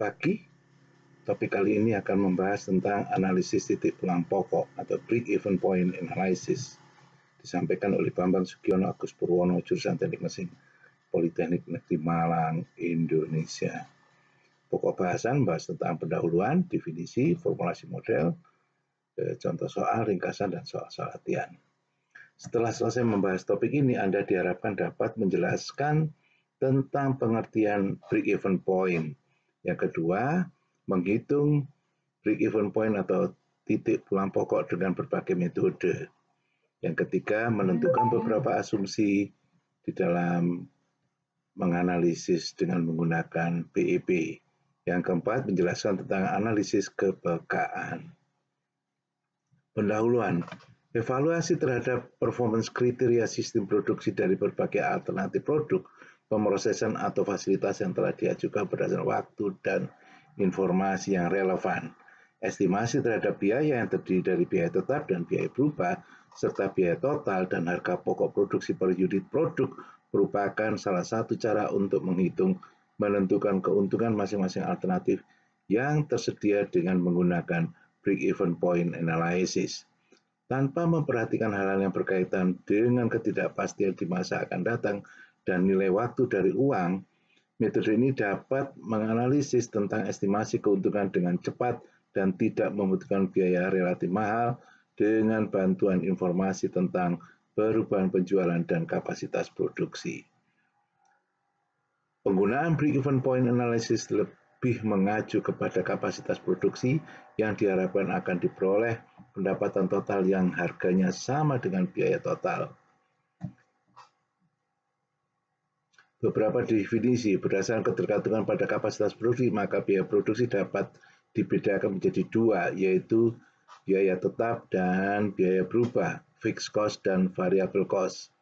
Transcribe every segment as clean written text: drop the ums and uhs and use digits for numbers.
Selamat pagi. Topik kali ini akan membahas tentang analisis titik pulang pokok atau break-even point analysis. Disampaikan oleh Bambang Sugiono Agus Purwono, jurusan Teknik Mesin, Politeknik Negeri Malang, Indonesia. Pokok bahasan membahas tentang pendahuluan, definisi, formulasi model, contoh soal, ringkasan, dan soal-soal latihan. Setelah selesai membahas topik ini, Anda diharapkan dapat menjelaskan tentang pengertian break-even point. Yang kedua, menghitung break-even point atau titik pulang pokok dengan berbagai metode. Yang ketiga, menentukan beberapa asumsi di dalam menganalisis dengan menggunakan BEP. Yang keempat, menjelaskan tentang analisis kepekaan. Pendahuluan, evaluasi terhadap performance kriteria sistem produksi dari berbagai alternatif produk, pemrosesan atau fasilitas yang telah diajukan berdasarkan waktu dan informasi yang relevan. Estimasi terhadap biaya yang terdiri dari biaya tetap dan biaya berubah, serta biaya total dan harga pokok produksi per unit produk merupakan salah satu cara untuk menentukan keuntungan masing-masing alternatif yang tersedia dengan menggunakan break-even point analysis. Tanpa memperhatikan hal-hal yang berkaitan dengan ketidakpastian di masa akan datang dan nilai waktu dari uang, metode ini dapat menganalisis tentang estimasi keuntungan dengan cepat dan tidak membutuhkan biaya relatif mahal dengan bantuan informasi tentang perubahan penjualan dan kapasitas produksi. Penggunaan break-even point analysis lebih mengacu kepada kapasitas produksi yang diharapkan akan diperoleh pendapatan total yang harganya sama dengan biaya total. Beberapa definisi berdasarkan ketergantungan pada kapasitas produksi, maka biaya produksi dapat dibedakan menjadi dua, yaitu biaya tetap dan biaya berubah, fixed cost dan variable cost.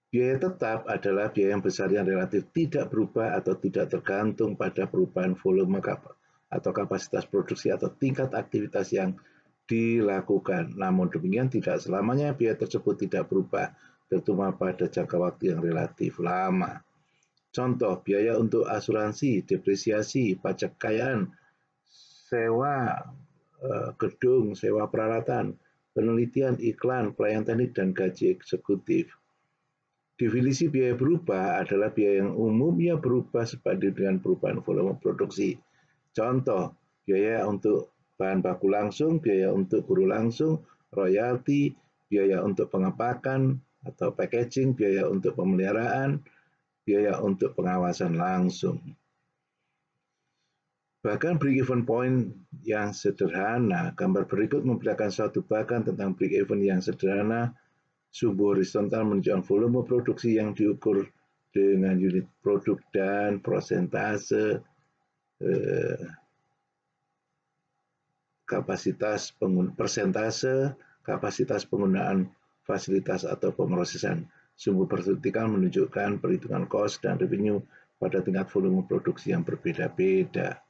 Biaya tetap adalah biaya yang besar yang relatif tidak berubah atau tidak tergantung pada perubahan volume atau kapasitas produksi atau tingkat aktivitas yang dilakukan. Namun demikian tidak selamanya biaya tersebut tidak berubah, terutama pada jangka waktu yang relatif lama. Contoh, biaya untuk asuransi, depresiasi, pajak kekayaan, sewa gedung, sewa peralatan, penelitian, iklan, pelayanan teknik, dan gaji eksekutif. Definisi biaya berubah adalah biaya yang umumnya berubah sebanding dengan perubahan volume produksi. Contoh, biaya untuk bahan baku langsung, biaya untuk guru langsung, royalti, biaya untuk pengepakan atau packaging, biaya untuk pemeliharaan, biaya untuk pengawasan langsung. Bahkan break-even point yang sederhana, gambar berikut memperlihatkan suatu bahkan tentang break-even yang sederhana. Sumbu horizontal menunjukkan volume produksi yang diukur dengan unit produk dan persentase kapasitas penggunaan fasilitas atau pemrosesan. Sumbu vertikal menunjukkan perhitungan cost dan revenue pada tingkat volume produksi yang berbeda-beda.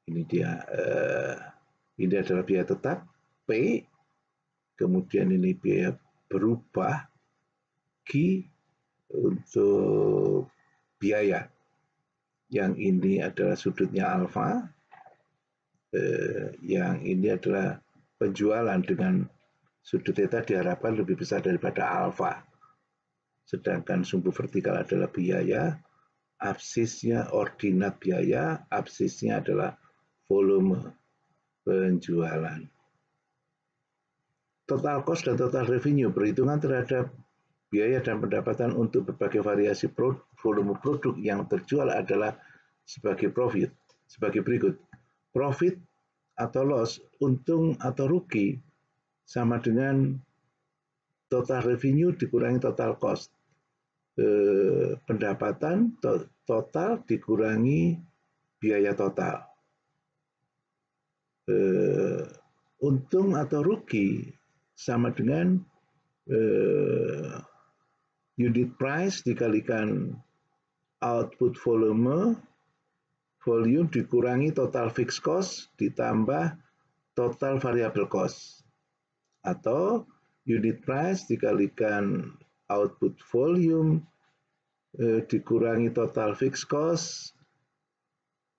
Ini dia, ini adalah biaya tetap P, kemudian ini biaya berubah Q untuk biaya. Yang ini adalah sudutnya alfa, yang ini adalah penjualan dengan sudut theta diharapkan lebih besar daripada alfa. Sedangkan sumbu vertikal adalah biaya, absisnya ordinat biaya, absisnya adalah volume penjualan. Total cost dan total revenue perhitungan terhadap biaya dan pendapatan untuk berbagai variasi volume produk yang terjual adalah sebagai profit, sebagai berikut. Profit atau loss, untung atau rugi, sama dengan total revenue dikurangi total cost. Pendapatan total dikurangi biaya total. Untung atau rugi sama dengan unit price dikalikan output volume dikurangi total fixed cost ditambah total variable cost, atau unit price dikalikan output volume dikurangi total fixed cost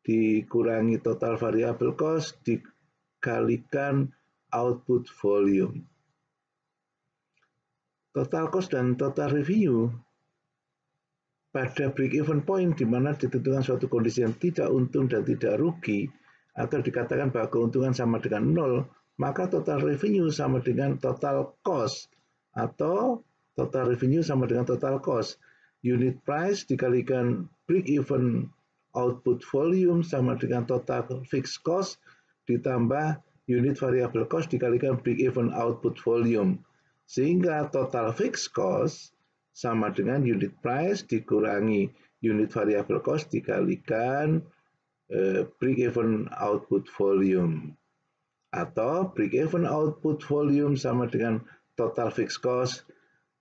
dikurangi total variable cost dikalikan output volume. Total cost dan total revenue pada break-even point di mana ditentukan suatu kondisi yang tidak untung dan tidak rugi, atau dikatakan bahwa keuntungan sama dengan 0, maka total revenue sama dengan total cost, atau total revenue sama dengan total cost. Unit price dikalikan break-even output volume sama dengan total fixed cost ditambah unit variable cost dikalikan break-even output volume. Sehingga total fixed cost sama dengan unit price dikurangi unit variable cost dikalikan break-even output volume. Atau break-even output volume sama dengan total fixed cost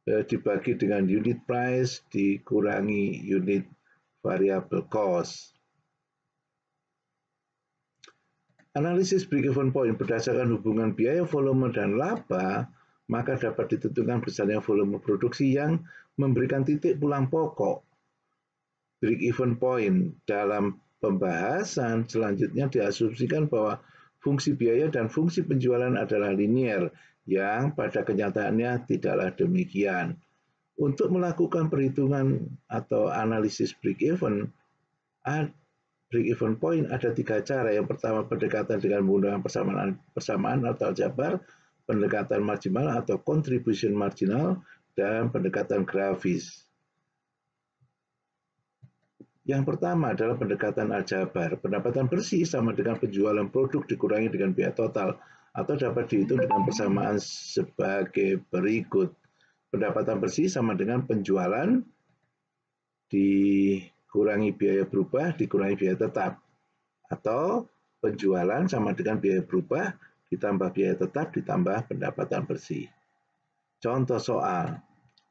dibagi dengan unit price dikurangi unit variable cost. Analisis break-even point berdasarkan hubungan biaya, volume, dan laba, maka dapat ditentukan besarnya volume produksi yang memberikan titik pulang pokok break-even point. Dalam pembahasan selanjutnya diasumsikan bahwa fungsi biaya dan fungsi penjualan adalah linier, yang pada kenyataannya tidaklah demikian. Untuk melakukan perhitungan atau analisis break-even point ada 3 cara. Yang pertama, pendekatan dengan menggunakan persamaan atau aljabar, pendekatan marginal atau contribution marginal, dan pendekatan grafis. Yang pertama adalah pendekatan aljabar. Pendapatan bersih sama dengan penjualan produk dikurangi dengan biaya total, atau dapat dihitung dengan persamaan sebagai berikut. Pendapatan bersih sama dengan penjualan dikurangi biaya berubah dikurangi biaya tetap, atau penjualan sama dengan biaya berubah ditambah biaya tetap ditambah pendapatan bersih. Contoh soal.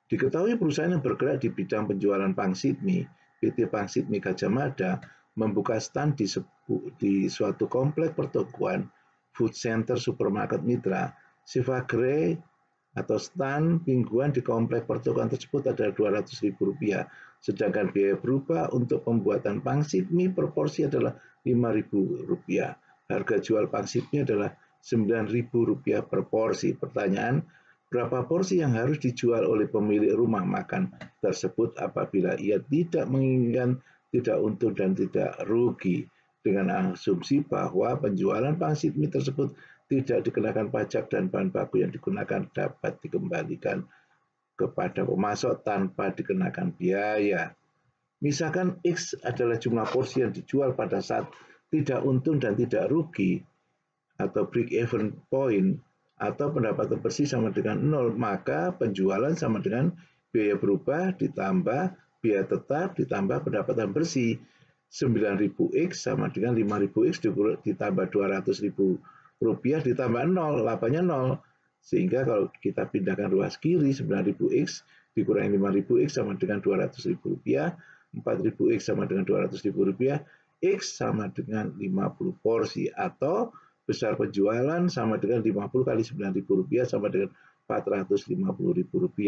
Diketahui perusahaan yang bergerak di bidang penjualan pangsit mie, PT Pangsit Mie Gajah Mada, membuka stand di suatu komplek pertokoan food center supermarket mitra. Sivagre atau stand mingguan di komplek pertokoan tersebut adalah Rp200.000, sedangkan biaya berubah untuk pembuatan pangsit mie per porsi adalah Rp5.000. Harga jual pangsit mie adalah Rp9.000 per porsi. Pertanyaan, berapa porsi yang harus dijual oleh pemilik rumah makan tersebut apabila ia tidak menginginkan tidak untung dan tidak rugi, dengan asumsi bahwa penjualan pangsit mie tersebut tidak dikenakan pajak dan bahan baku yang digunakan dapat dikembalikan kepada pemasok tanpa dikenakan biaya. Misalkan X adalah jumlah porsi yang dijual pada saat tidak untung dan tidak rugi atau break-even point, atau pendapatan bersih sama dengan 0, maka penjualan sama dengan biaya berubah ditambah biaya tetap ditambah pendapatan bersih. 9.000X sama dengan 5.000X ditambah Rp200.000 ditambah 0, labanya 0. Sehingga kalau kita pindahkan ruas kiri, 9.000X dikurangi 5.000X sama dengan Rp200.000, 4.000X sama dengan Rp200.000, X sama dengan 50 porsi, atau besar penjualan sama dengan 50 kali Rp9.000 sama dengan Rp450.000.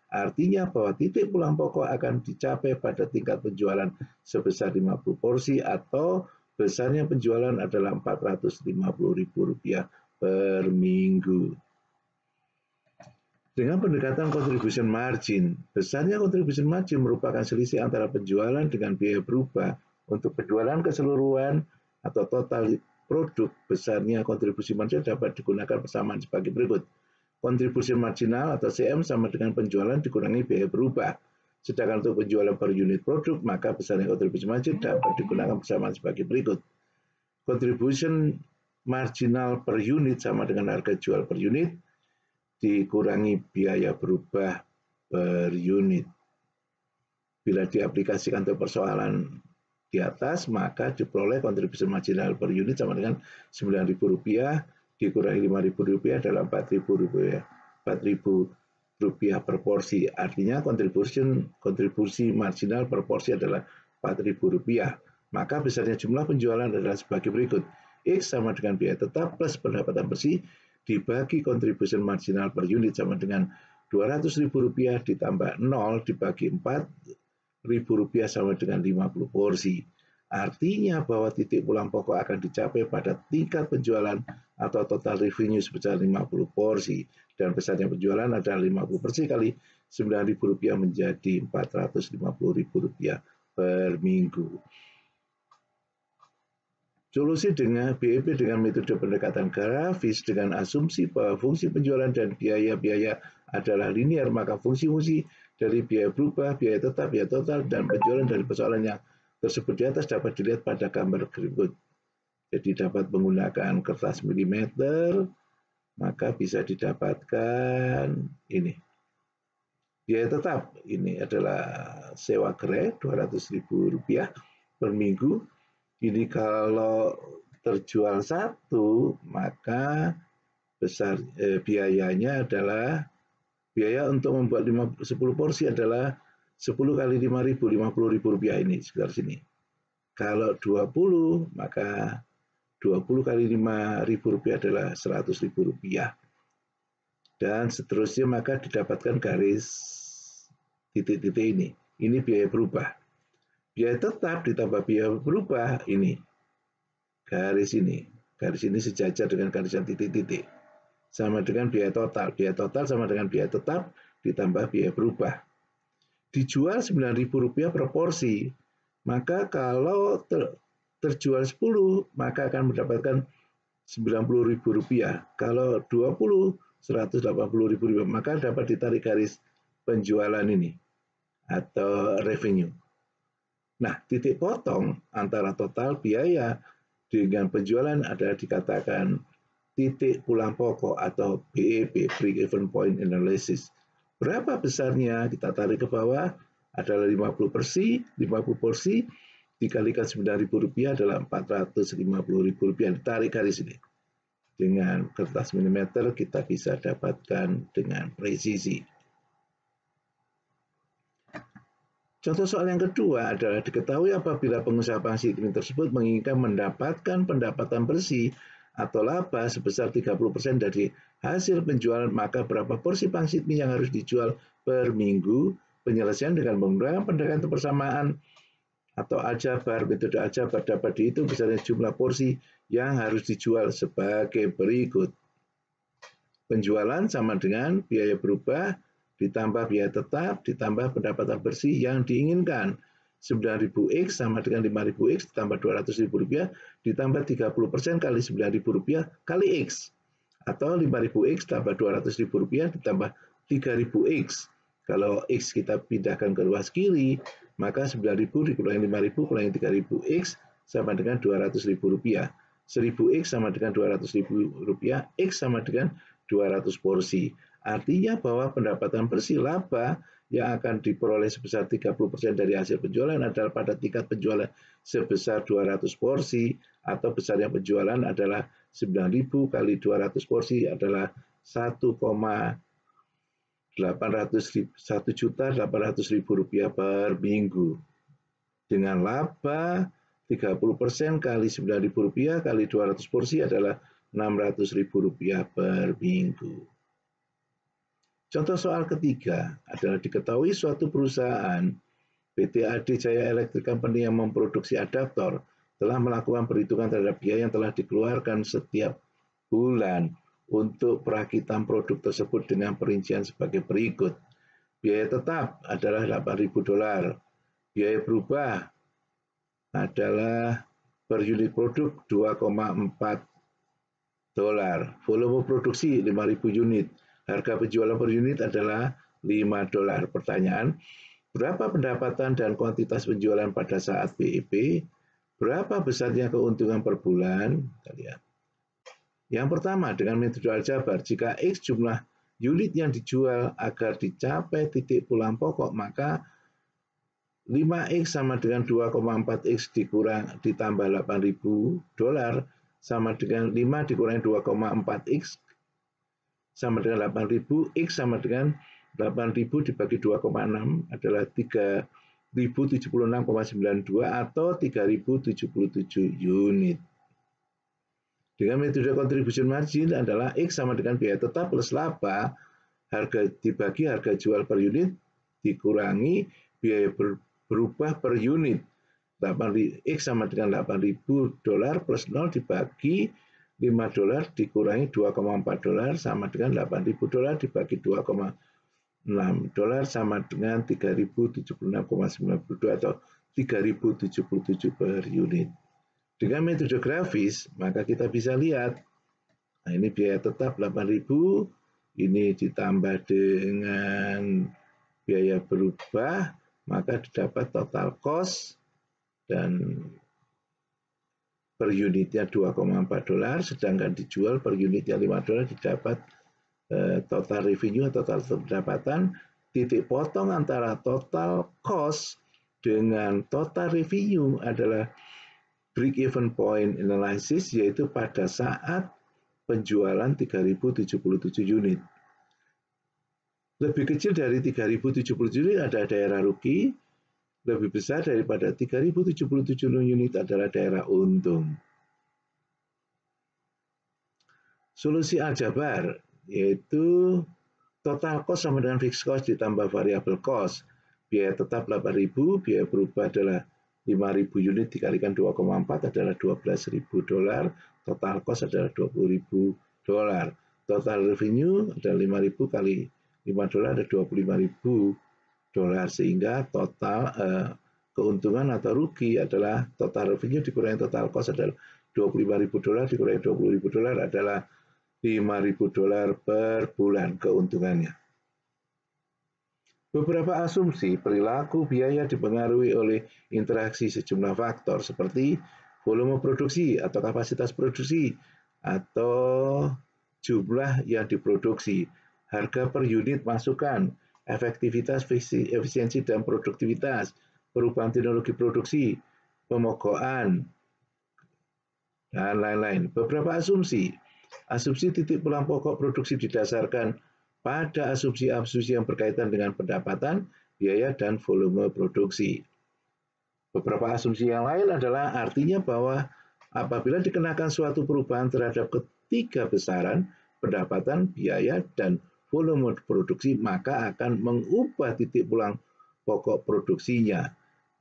Artinya bahwa titik pulang pokok akan dicapai pada tingkat penjualan sebesar 50 porsi, atau besarnya penjualan adalah Rp450.000 per minggu. Dengan pendekatan contribution margin, besarnya contribution margin merupakan selisih antara penjualan dengan biaya berubah. Untuk penjualan keseluruhan atau total produk, besarnya kontribusi margin dapat digunakan persamaan sebagai berikut. Kontribusi marginal atau CM sama dengan penjualan dikurangi biaya berubah. Sedangkan untuk penjualan per unit produk, maka besarnya kontribusi margin dapat digunakan persamaan sebagai berikut. Contribution marginal per unit sama dengan harga jual per unit dikurangi biaya berubah per unit. Bila diaplikasikan untuk persoalan di atas, maka diperoleh kontribusi marginal per unit sama dengan Rp9.000 dikurangi Rp5.000 adalah Rp4.000 per porsi. Artinya kontribusi marginal per porsi adalah Rp4.000. Maka besarnya jumlah penjualan adalah sebagai berikut. X sama dengan biaya tetap plus pendapatan bersih dibagi kontribusi marginal per unit sama dengan Rp200.000 ditambah 0 dibagi Rp4.000 sama dengan 50 porsi. Artinya bahwa titik pulang pokok akan dicapai pada tingkat penjualan atau total revenue sebesar 50 porsi. Dan besarnya penjualan adalah 50 porsi kali Rp9.000 menjadi Rp450.000 per minggu. Solusi dengan BEP dengan metode pendekatan grafis dengan asumsi bahwa fungsi penjualan dan biaya-biaya adalah linear, maka fungsi-fungsi dari biaya berubah, biaya tetap, biaya total, dan penjualan dari persoalan yang tersebut di atas dapat dilihat pada gambar berikut. Jadi dapat menggunakan kertas milimeter, maka bisa didapatkan ini. Biaya tetap, ini adalah sewa gerai Rp200.000 per minggu. Ini kalau terjual satu, maka besar biayanya adalah biaya untuk membuat 10 porsi adalah 10 kali 5.000, Rp50.000 ini sekitar sini. Kalau 20, maka 20 kali Rp5.000 adalah Rp100.000. Dan seterusnya maka didapatkan garis titik-titik ini. Ini biaya berubah. Biaya tetap ditambah biaya berubah ini. Garis ini. Garis ini sejajar dengan garisan titik-titik. Sama dengan biaya total. Biaya total sama dengan biaya tetap ditambah biaya berubah. Dijual Rp9.000 per porsi. Maka kalau terjual 10, maka akan mendapatkan Rp90.000. Kalau 20, Rp180.000. Maka dapat ditarik garis penjualan ini atau revenue. Nah, titik potong antara total biaya dengan penjualan adalah dikatakan titik pulang pokok atau BEP, Break Even Point Analysis. Berapa besarnya kita tarik ke bawah adalah 50 porsi dikalikan Rp9.000 adalah Rp450.000. Ditarik garis ini. Dengan kertas milimeter kita bisa dapatkan dengan presisi. Contoh soal yang kedua adalah diketahui apabila pengusaha pangsit mie tersebut menginginkan mendapatkan pendapatan bersih atau laba sebesar 30% dari hasil penjualan, maka berapa porsi pangsit mie yang harus dijual per minggu? Penyelesaian dengan menggunakan pendekatan persamaan atau aljabar, metode aljabar dapat dihitung besarnya jumlah porsi yang harus dijual sebagai berikut. Penjualan sama dengan biaya berubah ditambah biaya tetap, ditambah pendapatan bersih yang diinginkan. 9.000 X sama dengan 5.000 X ditambah Rp200.000 ditambah 30% kali Rp9.000 kali X. Atau 5.000 X tambah Rp200.000 ditambah 3.000 X. Kalau X kita pindahkan ke luas kiri, maka 9.000 dikurangi 5.000 kurangi 3.000 X sama dengan Rp200.000. 1.000 X sama dengan Rp200.000, X sama dengan 200 porsi. Artinya bahwa pendapatan bersih laba yang akan diperoleh sebesar 30% dari hasil penjualan adalah pada tingkat penjualan sebesar 200 porsi atau besarnya penjualan adalah 9.000 kali 200 porsi adalah 1.800.000 per minggu. Dengan laba 30% kali Rp9.000 kali 200 porsi adalah Rp600.000 per minggu. Contoh soal ketiga adalah diketahui suatu perusahaan PT AD Jaya Electric Company yang memproduksi adaptor telah melakukan perhitungan terhadap biaya yang telah dikeluarkan setiap bulan untuk perakitan produk tersebut dengan perincian sebagai berikut. Biaya tetap adalah $8.000. Biaya berubah adalah per unit produk $2,4. Volume produksi 5.000 unit. Harga penjualan per unit adalah $5. Pertanyaan, berapa pendapatan dan kuantitas penjualan pada saat BEP? Berapa besarnya keuntungan per bulan? Kita lihat. Yang pertama, dengan metode aljabar, jika X jumlah unit yang dijual agar dicapai titik pulang pokok, maka 5X sama dengan 2,4X ditambah $8.000 sama dengan 5 dikurangi 2,4X sama dengan 8.000, X sama dengan 8.000 dibagi 2,6 adalah 3.076,92 atau 3.077 unit. Dengan metode contribution margin adalah X sama dengan biaya tetap plus laba, harga dibagi harga jual per unit dikurangi biaya berubah per unit. X sama dengan $8.000 plus 0 dibagi $5 dikurangi $2,4 sama dengan $8.000 dibagi $2,6 sama dengan 3.076,92 atau 3.077 per unit. Dengan metode grafis, maka kita bisa lihat, nah ini biaya tetap 8.000, ini ditambah dengan biaya berubah, maka didapat total cost dan per unitnya $2,4, sedangkan dijual per unitnya $5 didapat total revenue atau total pendapatan. Titik potong antara total cost dengan total revenue adalah break even point analysis, yaitu pada saat penjualan 3.077 unit. Lebih kecil dari 3.077 unit ada daerah rugi, lebih besar daripada 3.077 unit adalah daerah untung. Solusi aljabar yaitu total cost sama dengan fixed cost ditambah variable cost. Biaya tetap 8.000, biaya berubah adalah 5.000 unit dikalikan 2,4 adalah $12.000, total cost adalah $20.000. Total revenue adalah 5.000 kali $5 ada $25.000, sehingga total keuntungan atau rugi adalah total revenue dikurangi total cost adalah $25.000 dikurangi $20.000 adalah $5.000 per bulan keuntungannya. Beberapa asumsi perilaku biaya dipengaruhi oleh interaksi sejumlah faktor seperti volume produksi atau kapasitas produksi atau jumlah yang diproduksi, harga per unit masukan, efektivitas, efisiensi, dan produktivitas, perubahan teknologi produksi, pemogokan, dan lain-lain. Beberapa asumsi titik pulang pokok produksi didasarkan pada asumsi-asumsi yang berkaitan dengan pendapatan, biaya, dan volume produksi. Beberapa asumsi yang lain adalah artinya bahwa apabila dikenakan suatu perubahan terhadap ketiga besaran, pendapatan, biaya, dan volume produksi, maka akan mengubah titik pulang pokok produksinya.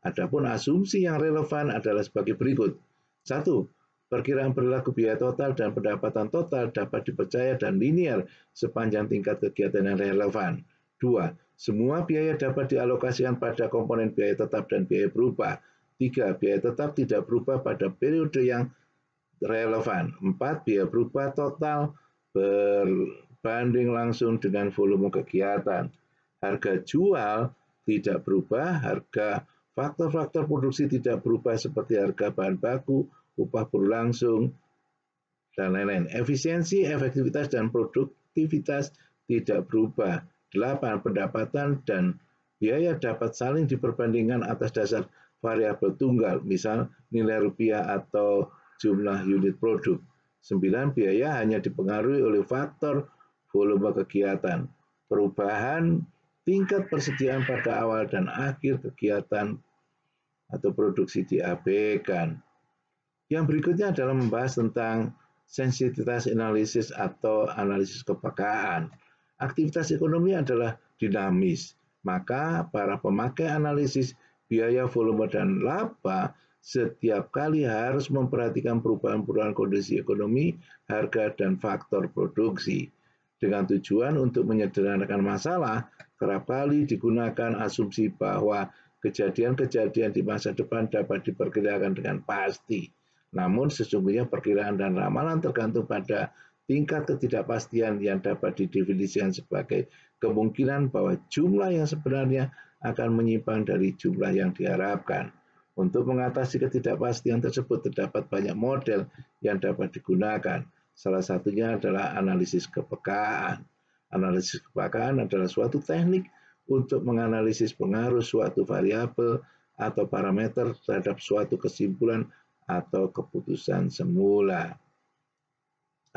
Adapun asumsi yang relevan adalah sebagai berikut. 1. Perkiraan perilaku biaya total dan pendapatan total dapat dipercaya dan linear sepanjang tingkat kegiatan yang relevan. 2. Semua biaya dapat dialokasikan pada komponen biaya tetap dan biaya berubah. 3. Biaya tetap tidak berubah pada periode yang relevan. 4. Biaya berubah total berbanding langsung dengan volume kegiatan. Harga jual tidak berubah, harga faktor-faktor produksi tidak berubah seperti harga bahan baku, upah buruh langsung, dan lain-lain. Efisiensi, efektivitas, dan produktivitas tidak berubah. 8. Pendapatan dan biaya dapat saling diperbandingkan atas dasar variabel tunggal, misal nilai rupiah atau jumlah unit produk. 9. Biaya hanya dipengaruhi oleh faktor volume kegiatan. Perubahan tingkat persediaan pada awal dan akhir kegiatan atau produksi diabaikan. Yang berikutnya adalah membahas tentang sensitivitas analisis atau analisis kepekaan. Aktivitas ekonomi adalah dinamis, maka para pemakai analisis biaya, volume, dan laba setiap kali harus memperhatikan perubahan-perubahan kondisi ekonomi, harga, dan faktor produksi. Dengan tujuan untuk menyederhanakan masalah, kerap kali digunakan asumsi bahwa kejadian-kejadian di masa depan dapat diperkirakan dengan pasti. Namun sesungguhnya perkiraan dan ramalan tergantung pada tingkat ketidakpastian yang dapat didefinisikan sebagai kemungkinan bahwa jumlah yang sebenarnya akan menyimpang dari jumlah yang diharapkan. Untuk mengatasi ketidakpastian tersebut terdapat banyak model yang dapat digunakan. Salah satunya adalah analisis kepekaan. Analisis kepekaan adalah suatu teknik untuk menganalisis pengaruh suatu variabel atau parameter terhadap suatu kesimpulan atau keputusan semula.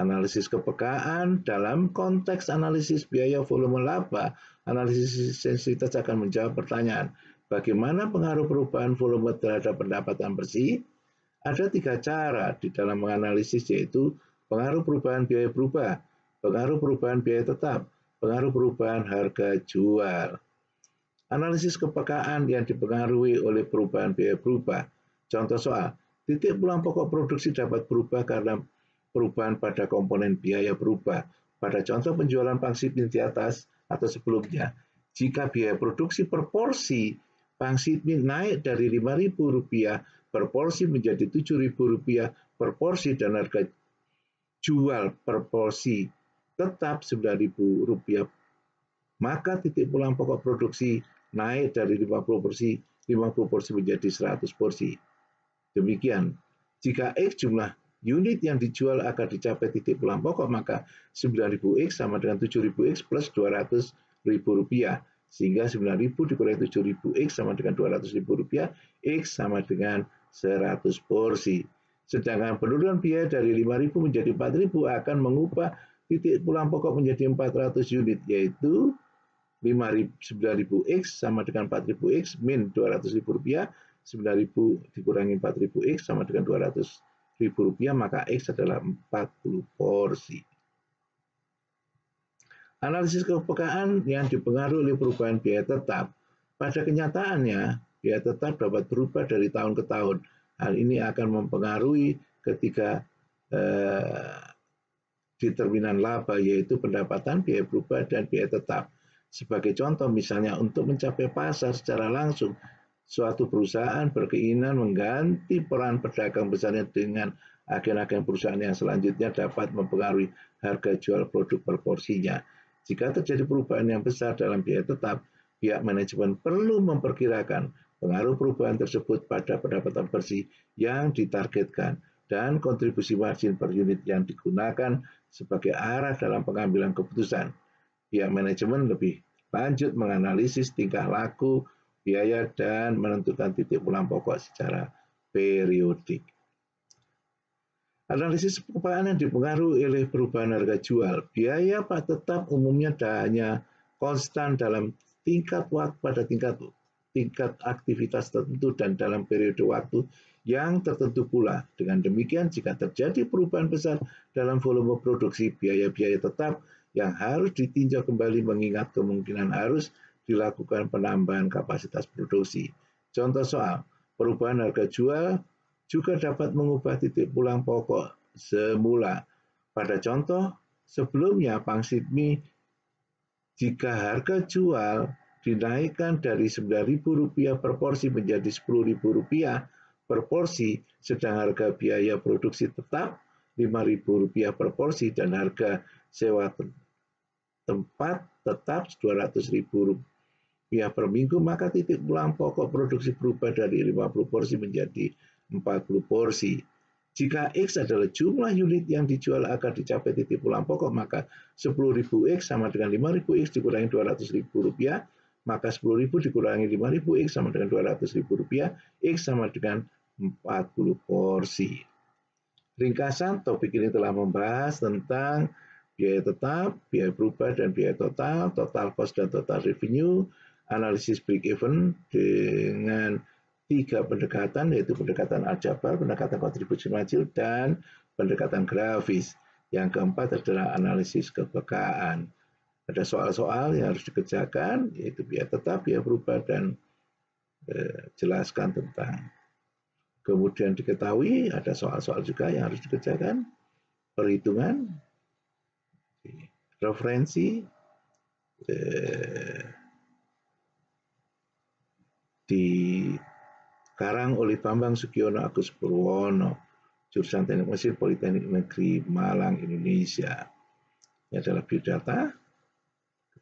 Analisis kepekaan dalam konteks analisis biaya, volume, laba, analisis sensitivitas akan menjawab pertanyaan, bagaimana pengaruh perubahan volume terhadap pendapatan bersih? Ada 3 cara di dalam menganalisis, yaitu pengaruh perubahan biaya berubah, pengaruh perubahan biaya tetap, pengaruh perubahan harga jual. Analisis kepekaan yang dipengaruhi oleh perubahan biaya berubah Contoh soal, titik pulang pokok produksi dapat berubah karena perubahan pada komponen biaya berubah. Pada contoh penjualan pangsit mie di atas atau sebelumnya, jika biaya produksi per porsi pangsit mie naik dari Rp5.000 per porsi menjadi Rp7.000 per porsi dan harga jual per porsi tetap Rp9.000, maka titik pulang pokok produksi naik dari 50 porsi menjadi 100 porsi. Demikian, jika X jumlah unit yang dijual akan dicapai titik pulang pokok, maka 9.000X sama dengan 7.000X plus Rp200.000, sehingga 9.000 dikurangi 7.000X sama dengan Rp200.000, X sama dengan 100 porsi. Sedangkan penurunan biaya dari 5.000 menjadi 4.000 akan mengubah titik pulang pokok menjadi 400 unit, yaitu 9.000X sama dengan 4.000X min Rp200.000, 9.000 dikurangi 4.000X sama dengan Rp200.000, maka X adalah 40 porsi. Analisis kepekaan yang dipengaruhi oleh perubahan biaya tetap. Pada kenyataannya, biaya tetap dapat berubah dari tahun ke tahun. Hal ini akan mempengaruhi ketika determinan laba, yaitu pendapatan, biaya berubah, dan biaya tetap. Sebagai contoh, misalnya untuk mencapai pasar secara langsung, suatu perusahaan berkeinginan mengganti peran pedagang besarnya dengan agen-agen perusahaan yang selanjutnya dapat mempengaruhi harga jual produk per porsinya. Jika terjadi perubahan yang besar dalam biaya tetap, pihak manajemen perlu memperkirakan pengaruh perubahan tersebut pada pendapatan bersih yang ditargetkan dan kontribusi margin per unit yang digunakan sebagai arah dalam pengambilan keputusan. Pihak manajemen lebih lanjut menganalisis tingkah laku, biaya, dan menentukan titik pulang pokok secara periodik. Analisis kepekaan yang dipengaruhi oleh perubahan harga jual. Biaya tetap umumnya hanya konstan dalam tingkat waktu pada tingkat aktivitas tertentu dan dalam periode waktu yang tertentu pula. Dengan demikian, jika terjadi perubahan besar dalam volume produksi, biaya-biaya tetap yang harus ditinjau kembali mengingat kemungkinan harus dilakukan penambahan kapasitas produksi. Contoh soal, perubahan harga jual juga dapat mengubah titik pulang pokok semula. Pada contoh sebelumnya, pangsit mie jika harga jual dinaikkan dari Rp9.000 per porsi menjadi Rp10.000 per porsi, sedang harga biaya produksi tetap Rp5.000 per porsi dan harga sewa tempat tetap Rp200.000 per minggu, maka titik pulang pokok produksi berubah dari 50 porsi menjadi 40 porsi. Jika X adalah jumlah unit yang dijual akan dicapai titik pulang pokok, maka 10.000X sama dengan 5.000X dikurangi Rp200.000, maka 10.000 dikurangi 5.000X sama dengan Rp200.000, X sama dengan 40 porsi. Ringkasan, topik ini telah membahas tentang biaya tetap, biaya berubah, dan biaya total, total cost dan total revenue, analisis break-even dengan 3 pendekatan, yaitu pendekatan aljabar, pendekatan kontribusi margin, dan pendekatan grafis. Yang keempat adalah analisis kepekaan. Ada soal-soal yang harus dikerjakan, yaitu biaya tetap, biaya berubah, dan jelaskan tentang. Kemudian diketahui ada soal-soal juga yang harus dikerjakan, perhitungan, referensi, dikarang oleh Bambang Sugiono Agus Purwono, jurusan Teknik Mesin Politeknik Negeri Malang, Indonesia. Ini adalah biodata.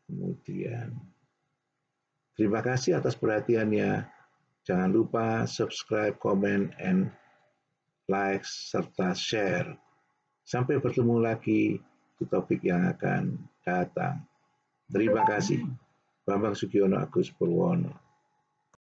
Kemudian terima kasih atas perhatiannya. Jangan lupa subscribe, comment, and like, serta share. Sampai bertemu lagi di topik yang akan datang. Terima kasih. Bambang Sugiono Agus Purwono.